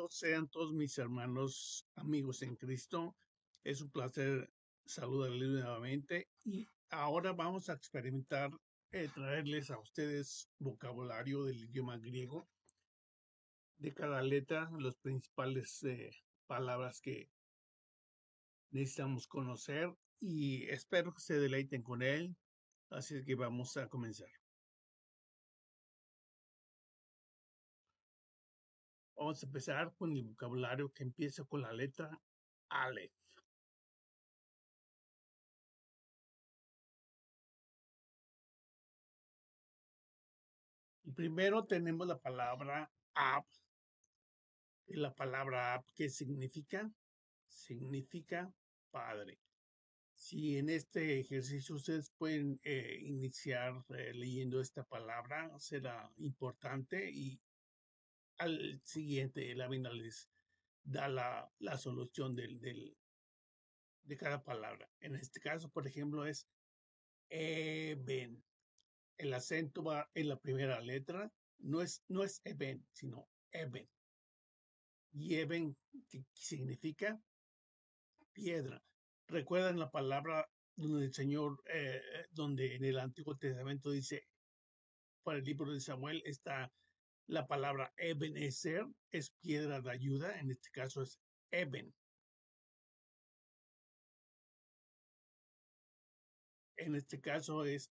Bienvenidos sean todos mis hermanos, amigos en Cristo. Es un placer saludarles nuevamente y ahora vamos a experimentar, traerles a ustedes vocabulario del idioma griego, de cada letra, las principales palabras que necesitamos conocer y espero que se deleiten con él. Así que vamos a comenzar. Vamos a empezar con el vocabulario que empieza con la letra Aleph. Y primero tenemos la palabra Ab. La palabra Ab, ¿qué significa? Significa padre. Si en este ejercicio ustedes pueden iniciar leyendo esta palabra, será importante y al siguiente la mina les da la solución de cada palabra. En este caso, por ejemplo, es Eben. El acento va en la primera letra. No es Eben, sino Eben. Y Eben, que significa piedra. ¿Recuerdan la palabra donde el Señor, donde en el Antiguo Testamento dice, para el libro de Samuel, está la palabra Ebenezer, es piedra de ayuda, en este caso es Eben. En este caso es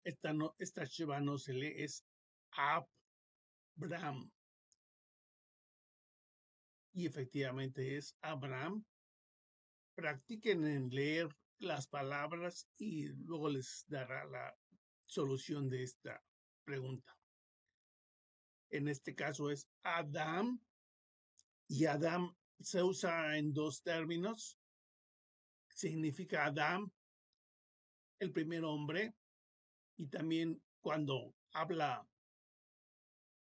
esta Sheva no se lee, es Abraham. Y efectivamente es Abraham. Practiquen en leer las palabras y luego les dará la solución de esta pregunta. En este caso es Adam, y Adam se usa en dos términos. Significa Adam, el primer hombre, y también cuando habla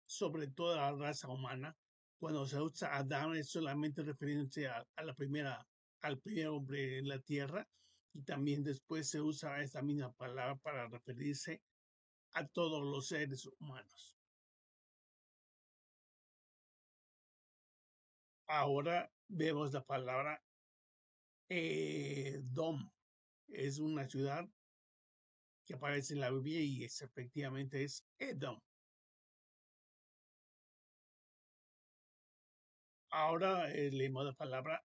sobre toda la raza humana, cuando se usa Adam es solamente refiriéndose al primer hombre en la tierra, y también después se usa esta misma palabra para referirse a todos los seres humanos. Ahora vemos la palabra Edom. Es una ciudad que aparece en la Biblia y efectivamente es Edom. Ahora leemos la palabra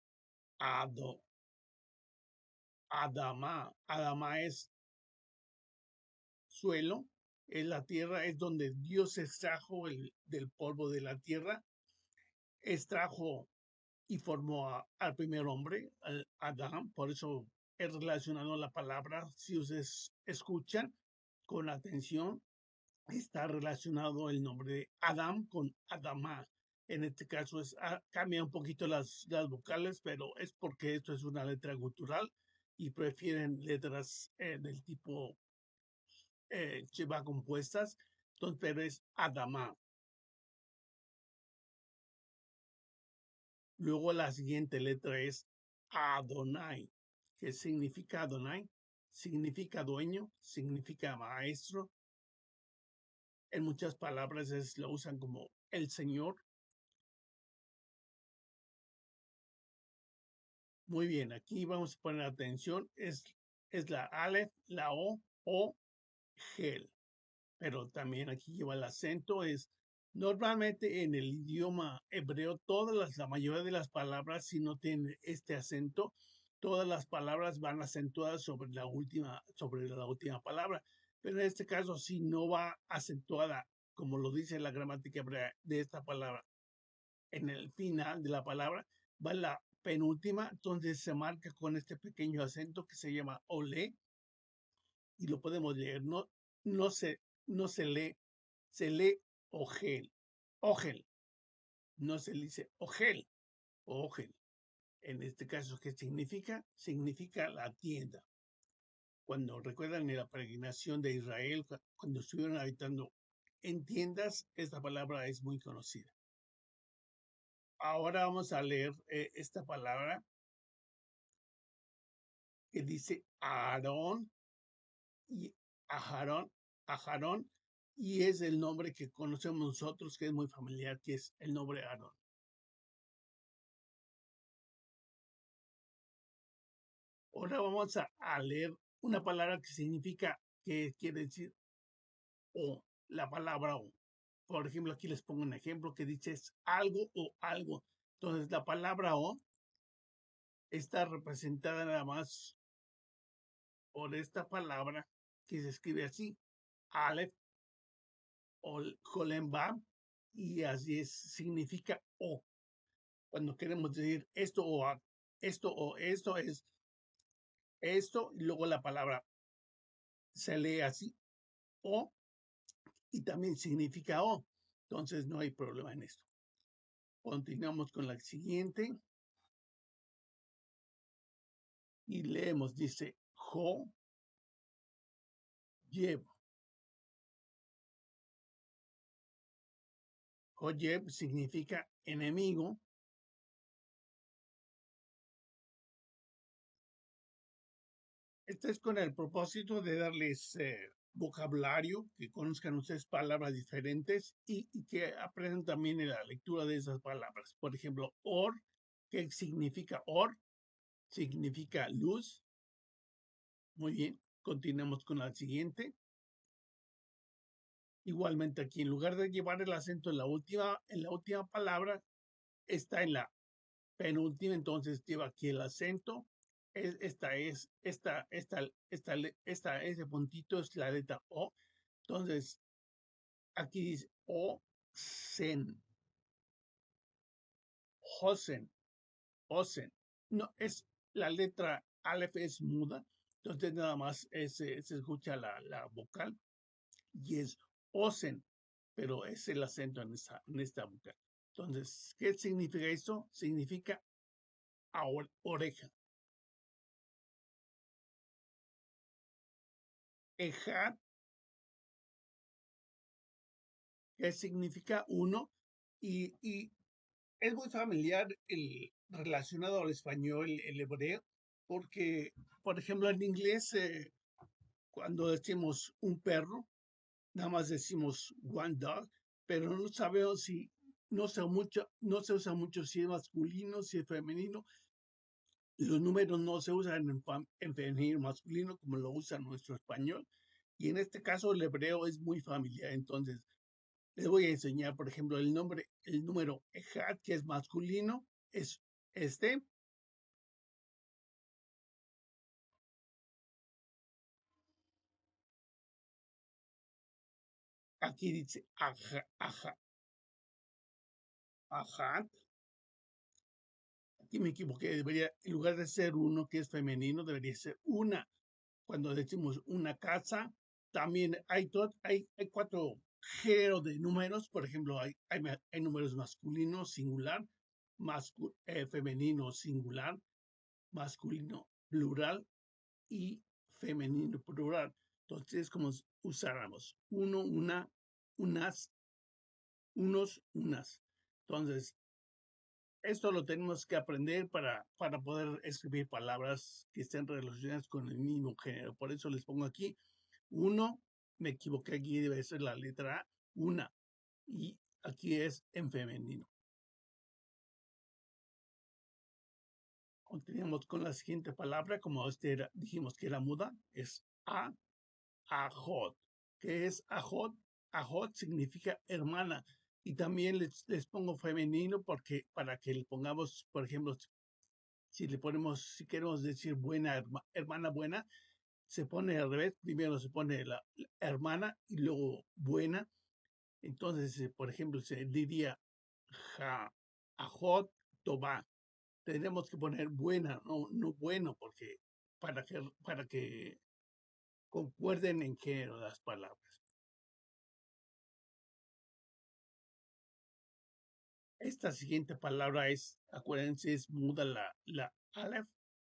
Ado, Adama. Adama es suelo, es la tierra, es donde Dios extrajo del polvo de la tierra, extrajo y formó al primer hombre, al Adán. Por eso es relacionado la palabra, si ustedes escuchan con atención, está relacionado el nombre de Adam con Adama. En este caso cambia un poquito las vocales, pero es porque esto es una letra gutural y prefieren letras del tipo lleva compuestas. Entonces, pero es Adama. Luego la siguiente letra es Adonai. ¿Qué significa Adonai? Significa dueño, significa maestro. En muchas palabras lo usan como el Señor. Muy bien, aquí vamos a poner atención. Es la Aleph, la O, Gel. Pero también aquí lleva el acento. Normalmente en el idioma hebreo, la mayoría de las palabras, si no tienen este acento, todas las palabras van acentuadas sobre la última palabra. Pero en este caso, si no va acentuada, como lo dice la gramática hebrea de esta palabra, en el final de la palabra, va la penúltima, entonces se marca con este pequeño acento que se llama ole y lo podemos leer. No no se lee ogel, ogel, no se dice ogel, ogel. En este caso, ¿qué significa? Significa la tienda. Cuando recuerdan en la peregrinación de Israel, cuando estuvieron habitando en tiendas, esta palabra es muy conocida. Ahora vamos a leer esta palabra que dice Aarón y Ajarón, Ajarón, y es el nombre que conocemos nosotros, que es muy familiar, que es el nombre Aarón. Ahora vamos a leer una palabra que significa, que quiere decir o, la palabra o. Por ejemplo, aquí les pongo un ejemplo que dice es algo o algo. Entonces, la palabra o está representada nada más por esta palabra que se escribe así, Aleph o Holembam, y así es, significa o. Cuando queremos decir esto o esto es esto, y luego la palabra se lee así, o, y también significa o. Entonces no hay problema en esto. Continuamos con la siguiente y leemos, dice, jo, llevo. Joyeb significa enemigo. Esto es con el propósito de darles vocabulario, que conozcan ustedes palabras diferentes y que aprendan también en la lectura de esas palabras. Por ejemplo, or, ¿qué significa or? Significa luz. Muy bien, continuamos con la siguiente. Igualmente aquí, en lugar de llevar el acento en la última palabra, está en la penúltima, entonces lleva aquí el acento. Ese puntito es la letra O. Entonces, aquí dice O, sen, Hosen, Osen. No, es la letra Aleph es muda, entonces nada más se escucha la vocal y es Osen, pero es el acento en esta vocal. Entonces, ¿qué significa eso? Significa oreja. Ejat, que significa uno, y es muy familiar relacionado al español, el hebreo, porque, por ejemplo, en inglés, cuando decimos un perro, nada más decimos one dog, pero no sabemos si, no se usa mucho si es masculino, si es femenino. Los números no se usan en femenino masculino como lo usa nuestro español. Y en este caso el hebreo es muy familiar. Entonces, les voy a enseñar, por ejemplo, el número Ejad, que es masculino, es este. Aquí dice Ajad. Aquí me equivoqué, en lugar de ser uno, que es femenino, debería ser una. Cuando decimos una casa, también hay cuatro géneros de números. Por ejemplo, hay números masculinos, singular, femenino, singular, masculino, plural y femenino, plural. Entonces, es como usáramos uno, una, unas, unos, unas. Entonces, esto lo tenemos que aprender para poder escribir palabras que estén relacionadas con el mismo género. Por eso les pongo aquí uno, me equivoqué aquí, debe ser la letra A, una, y aquí es en femenino. Continuamos con la siguiente palabra, como dijimos que era muda, es ajot. ¿Qué es ajot? Ajot significa hermana. Y también les pongo femenino porque para que le pongamos, por ejemplo, si le ponemos, si queremos decir buena, hermana buena, se pone al revés. Primero se pone la hermana y luego buena. Entonces, por ejemplo, se diría ajot toba. Tenemos que poner buena, no bueno, porque para que concuerden en género las palabras. Esta siguiente palabra es, acuérdense, es muda la aleph.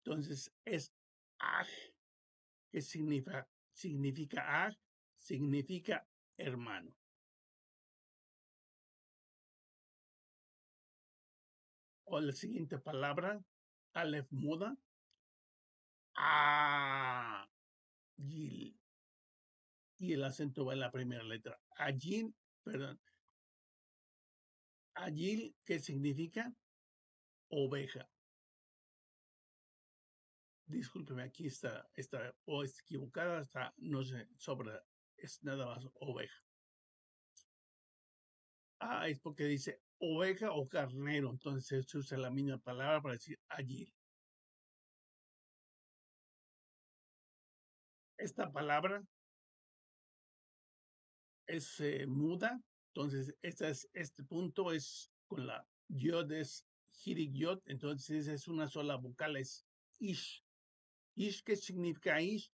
Entonces es aj, que significa aj, significa hermano. O la siguiente palabra, aleph muda, a y el acento va en la primera letra. Agil, perdón, agil, ¿qué significa? Oveja. discúlpeme, aquí está o es equivocada, está, no sé, sobra, es nada más oveja. Ah, es porque dice oveja o carnero, entonces se usa la misma palabra para decir allí. Esta palabra es muda, entonces este punto es con la yod, es hirik yod, entonces es una sola vocal, es ish. Ish, ¿qué significa ish?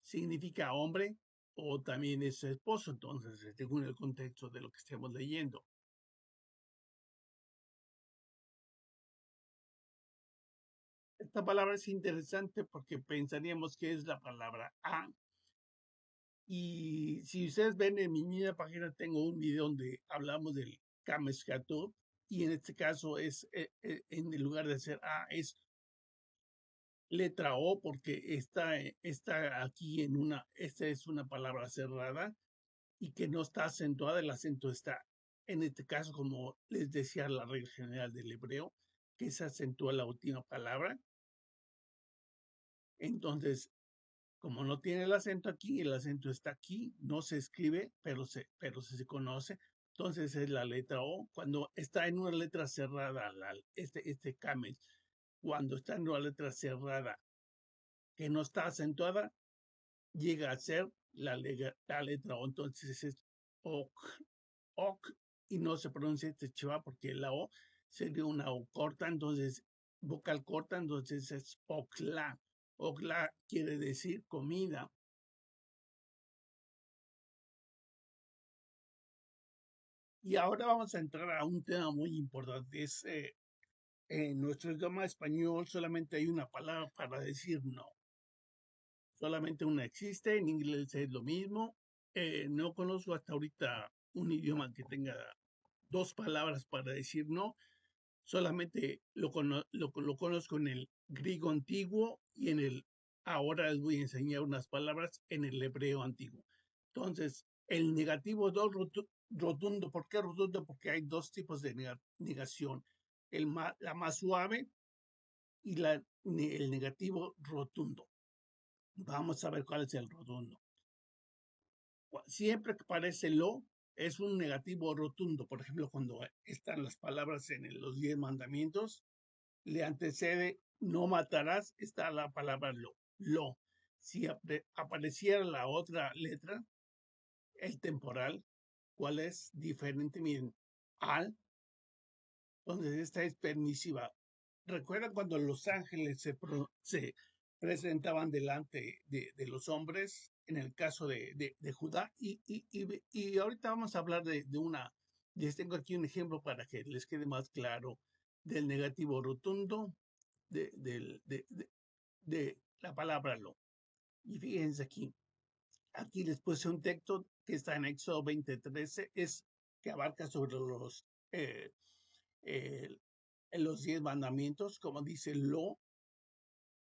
Significa hombre o también es esposo, entonces, según el contexto de lo que estemos leyendo. Esta palabra es interesante porque pensaríamos que es la palabra a. Y si ustedes ven en mi misma página, tengo un video donde hablamos del Kameskatub, y en este caso es, en lugar de ser A, es letra O, porque está aquí esta es una palabra cerrada y que no está acentuada, el acento está, en este caso, como les decía la regla general del hebreo, que se acentúa la última palabra. Entonces, como no tiene el acento aquí, el acento está aquí, no se escribe, pero se conoce. Entonces es la letra O. Cuando está en una letra cerrada, este camel, cuando está en una letra cerrada que no está acentuada, llega a ser la letra O. Entonces es ok, ok, y no se pronuncia este chiva porque la O sería una O corta, entonces vocal corta, entonces es okla. Okla quiere decir comida. Y ahora vamos a entrar a un tema muy importante. En nuestro idioma español solamente hay una palabra para decir no. Solamente una existe, en inglés es lo mismo. No conozco hasta ahorita un idioma que tenga dos palabras para decir no. Solamente lo conozco en el griego antiguo y ahora les voy a enseñar unas palabras en el hebreo antiguo. Entonces, el negativo dos rotundo, ¿por qué rotundo? Porque hay dos tipos de negación, la más suave y el negativo rotundo. Vamos a ver cuál es el rotundo. Siempre que aparece lo, es un negativo rotundo. Por ejemplo, cuando están las palabras en los 10 mandamientos, le antecede no matarás, está la palabra lo. Si apareciera la otra letra, el temporal, ¿cuál es? Diferente, miren, al, entonces esta es permisiva. ¿Recuerdan cuando los ángeles se presentaban delante de los hombres, en el caso de Judá? Y ahorita vamos a hablar de una, les tengo aquí un ejemplo para que les quede más claro del negativo rotundo de la palabra lo. Y fíjense aquí les puse un texto que está en Éxodo 20:13, que abarca sobre eh, eh, los 10 mandamientos, como dice lo,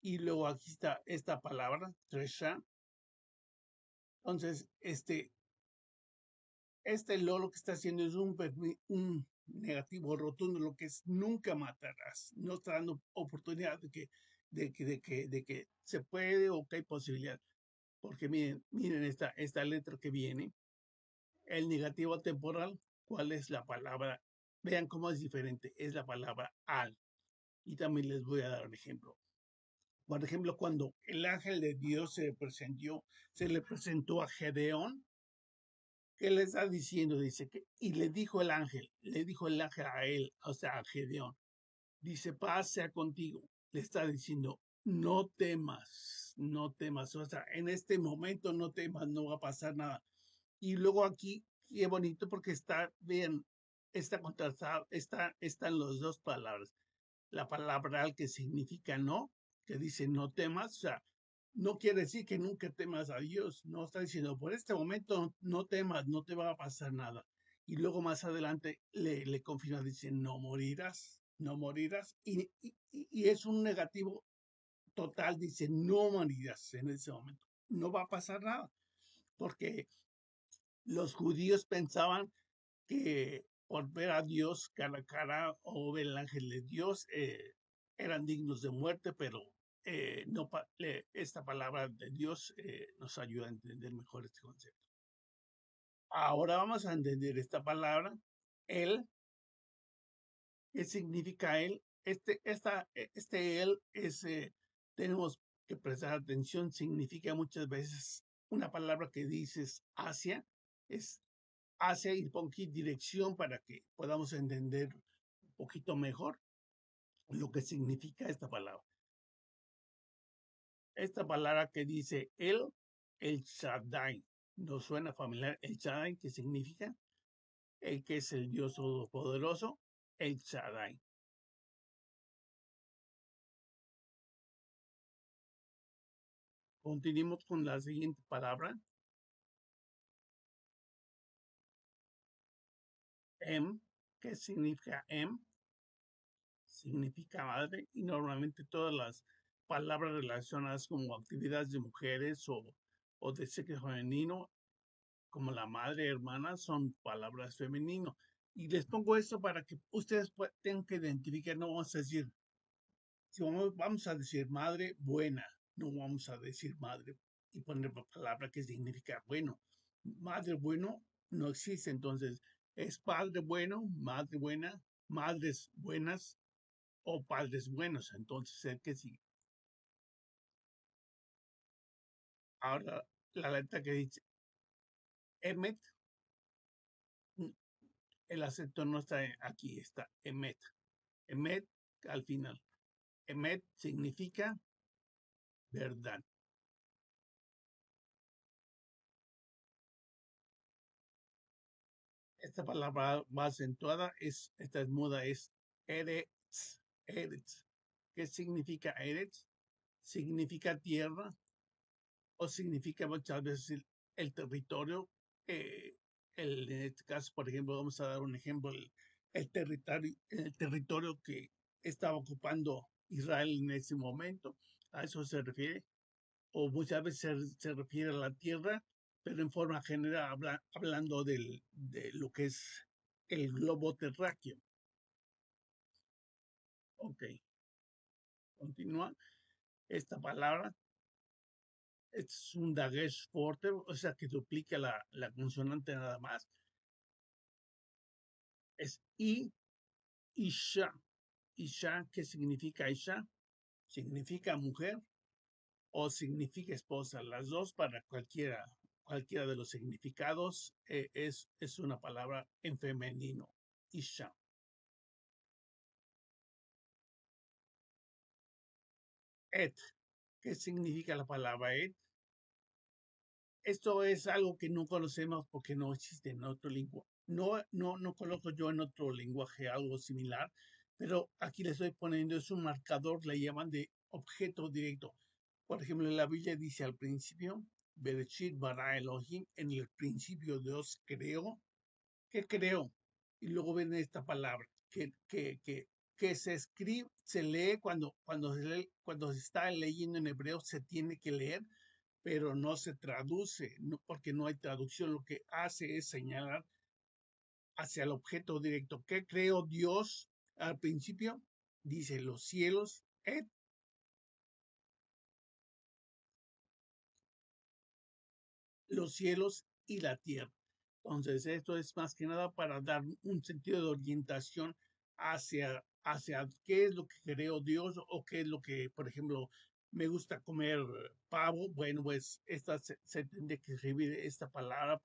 y luego aquí está esta palabra, tresha. Entonces, lo que está haciendo es un negativo rotundo, lo que es nunca matarás. No está dando oportunidad de que se puede o que hay posibilidad. Porque miren esta letra que viene, el negativo temporal, ¿cuál es la palabra? Vean cómo es diferente, es la palabra al. Y también les voy a dar un ejemplo. Por ejemplo, cuando el ángel de Dios se le presentó a Gedeón, ¿qué le está diciendo? Dice que, y le dijo el ángel a él, o sea, a Gedeón, dice, paz sea contigo. Le está diciendo, no temas, no temas. O sea, en este momento no temas, no va a pasar nada. Y luego aquí, qué bonito porque bien, está contrastado, están las dos palabras. La palabra al que significa no, que dice no temas, o sea, no quiere decir que nunca temas a Dios, no está diciendo por este momento no temas, no te va a pasar nada. Y luego más adelante le confirma, dice no morirás, no morirás. Y es un negativo total, dice no morirás en ese momento, no va a pasar nada, porque los judíos pensaban que por ver a Dios cara a cara o ver el ángel de Dios eran dignos de muerte, pero esta palabra de Dios nos ayuda a entender mejor este concepto. Ahora vamos a entender esta palabra, él. ¿Qué significa él? Este él tenemos que prestar atención, significa muchas veces una palabra que dices hacia, es hacia y pon aquí dirección para que podamos entender un poquito mejor lo que significa esta palabra. Esta palabra que dice el Shaddai, ¿nos suena familiar? El Shaddai, ¿qué significa? El que es el Dios Todopoderoso, el Shaddai. Continuemos con la siguiente palabra, ¿qué significa em? Significa madre y normalmente todas las palabras relacionadas como actividades de mujeres o de sexo femenino, como la madre, hermana, son palabras femenino. Y les pongo esto para que ustedes tengan que identificar, no vamos a decir, si vamos a decir madre buena, no vamos a decir madre y poner la palabra que significa bueno. Madre bueno no existe, entonces es padre bueno, madre buena, madres buenas o padres buenos. Entonces el que sí. Ahora la letra que dice Emet, el acento no está aquí, está Emet. Emet al final. Emet significa verdad. Esta palabra va acentuada, esta es muda, es Eretz. Eretz. ¿Qué significa Eretz? Significa tierra o significa muchas veces el territorio. eh, en este caso, por ejemplo, vamos a dar un ejemplo, el territorio que estaba ocupando Israel en ese momento, a eso se refiere, o muchas veces se refiere a la tierra, pero en forma general, hablando de lo que es el globo terráqueo. Ok, continúa. Esta palabra es un dagesh fuerte, o sea que duplica la consonante nada más. Es isha. Isha, ¿qué significa isha? Significa mujer o significa esposa. Las dos para cualquiera de los significados es una palabra en femenino. Isha. Et. ¿Qué significa la palabra et? Esto es algo que no conocemos porque no existe en otro lengua. No conozco yo en otro lenguaje algo similar, pero aquí le estoy poniendo, es un marcador, le llaman de objeto directo. Por ejemplo, en la Biblia dice al principio, Bereshit bara Elohim, en el principio Dios creó. ¿Qué creó? Y luego viene esta palabra, que se escribe, se lee cuando se está leyendo en hebreo, se tiene que leer, pero no se traduce, porque no hay traducción. Lo que hace es señalar hacia el objeto directo. ¿Qué creó Dios al principio? Dice los cielos, los cielos y la tierra. Entonces, esto es más que nada para dar un sentido de orientación hacia qué es lo que creó Dios o qué es lo que, por ejemplo, me gusta comer pavo. Bueno, pues se tendría que escribir esta palabra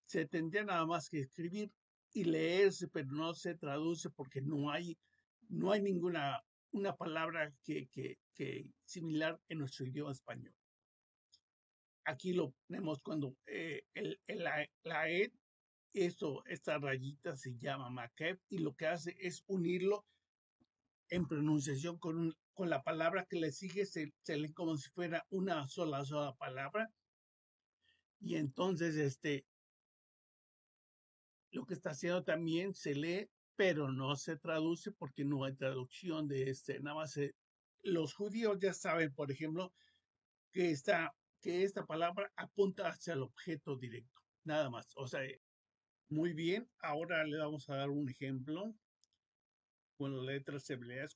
se tendría nada más que escribir y leerse, pero no se traduce porque no hay ninguna una palabra que similar en nuestro idioma español. Aquí lo tenemos cuando la E, esta rayita se llama Makeb y lo que hace es unirlo en pronunciación con la palabra que le sigue, se lee como si fuera una sola palabra. Y entonces lo que está haciendo también se lee, pero no se traduce porque no hay traducción de nada más los judíos ya saben, por ejemplo, que esta palabra apunta hacia el objeto directo, nada más. O sea, muy bien, ahora le vamos a dar un ejemplo con las letras hebreas,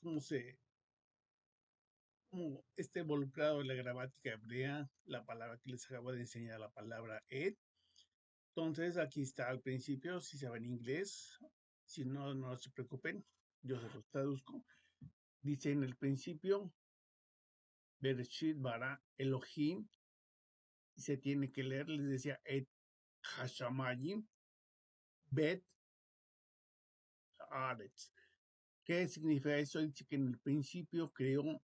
como está involucrado en la gramática hebrea, la palabra que les acabo de enseñar, la palabra ed. Entonces, aquí está al principio, si se va en inglés, si no, no se preocupen, yo se los traduzco. Dice en el principio, Bereshit bara Elohim, y se tiene que leer, les decía, et hashamayim, bet aretz. ¿Qué significa eso? Dice que en el principio creó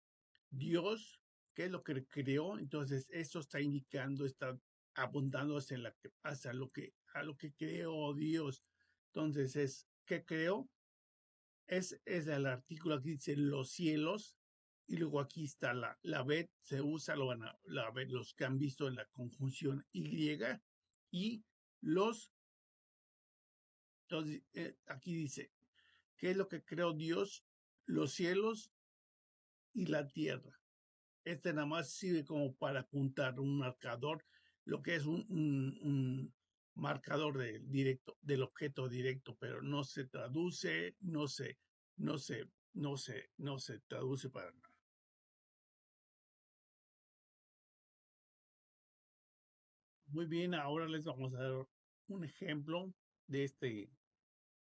Dios. ¿Qué es lo que creó? Entonces, eso está indicando, está apuntando hacia a lo que creó Dios. Entonces, ¿qué creó? Es el artículo que dice los cielos, y luego aquí está la bet, se usa, la bet, los que han visto en la conjunción Y, y los, entonces, aquí dice, ¿qué es lo que creó Dios? Los cielos y la tierra. Este nada más sirve como para apuntar un marcador, lo que es un marcador del objeto directo, pero no se traduce, no se traduce para nada. Muy bien, ahora les vamos a dar un ejemplo de este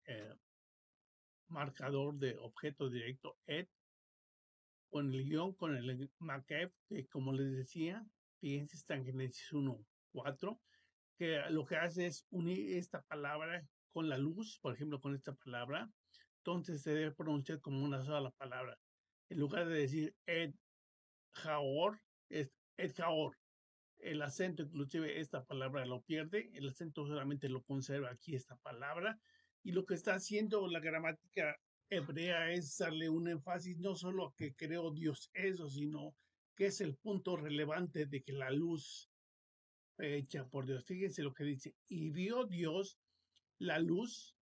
eh, marcador de objeto directo ed con el guión, con el MACF, que como les decía, fíjense, está en Génesis 1:4, que lo que hace es unir esta palabra con la luz, por ejemplo, con esta palabra, entonces se debe pronunciar como una sola palabra. En lugar de decir Ed Jaor, es Ed Jaor. El acento, inclusive esta palabra lo pierde, el acento solamente lo conserva aquí esta palabra, y lo que está haciendo la gramática hebrea es darle un énfasis no solo a que creó Dios eso, sino que es el punto relevante de que la luz fue hecha por Dios. Fíjense lo que dice, y vio Dios la luz,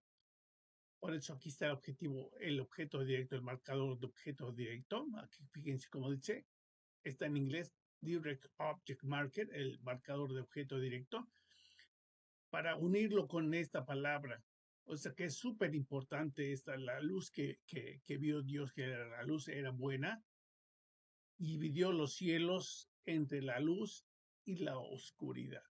por eso aquí está el objetivo, el objeto directo, el marcador de objeto directo, aquí fíjense cómo dice, está en inglés, Direct Object Marker, el marcador de objeto directo, para unirlo con esta palabra. O sea que es súper importante la luz que vio Dios, que la luz era buena, y dividió los cielos entre la luz y la oscuridad.